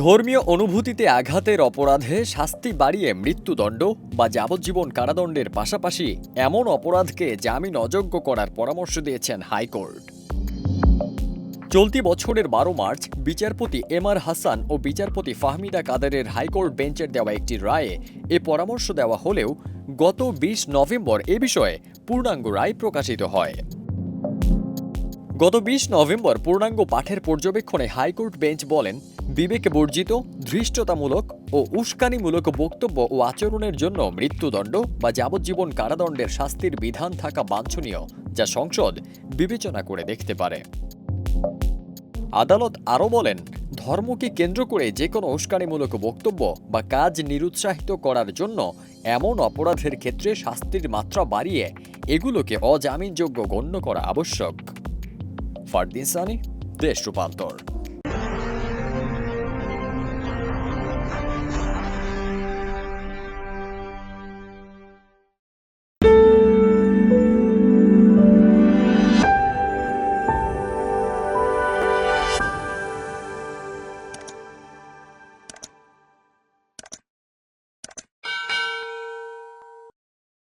ধর্মীয় অনুভূতিতে আঘাতের অপরাধে শাস্তি বাড়িয়ে মৃত্যুদণ্ড বা যাবজ্জীবন কারাদণ্ডের পাশাপাশি এমন অপরাধকে জামিন অযোগ্য করার পরামর্শ দিয়েছেন হাইকোর্ট। চলতি বছরের 12 মার্চ বিচারপতি এম.আর. হাসান ও বিচারপতি ফাহমিদা কাদেরের হাইকোর্ট বেঞ্চের দেওয়া একটি রায়ে এ পরামর্শ দেওয়া হলেও গত 20 নভেম্বর এ বিষয়ে পূর্ণাঙ্গ রায় প্রকাশিত হয়। গত 20 নভেম্বর পূর্ণাঙ্গ পাঠের পর্যবেক্ষণে হাইকোর্ট বেঞ্চ বলেন, বিবেক বর্জিত, ধৃষ্টতামূলক ও উস্কানিমূলক বক্তব্য ও আচরণের জন্য মৃত্যুদণ্ড বা যাবজ্জীবন কারাদণ্ডের শাস্তির বিধান থাকা বাঞ্ছনীয়, যা সংসদ বিবেচনা করে দেখতে পারে। আদালত আরও বলেন, ধর্মকে কেন্দ্র করে যে কোনো উস্কানিমূলক বক্তব্য বা কাজ নিরুৎসাহিত করার জন্য এমন অপরাধের ক্ষেত্রে শাস্তির মাত্রা বাড়িয়ে এগুলোকে অজামিনযোগ্য গণ্য করা আবশ্যক। ফারদিন সানি, দেশ রূপান্তর।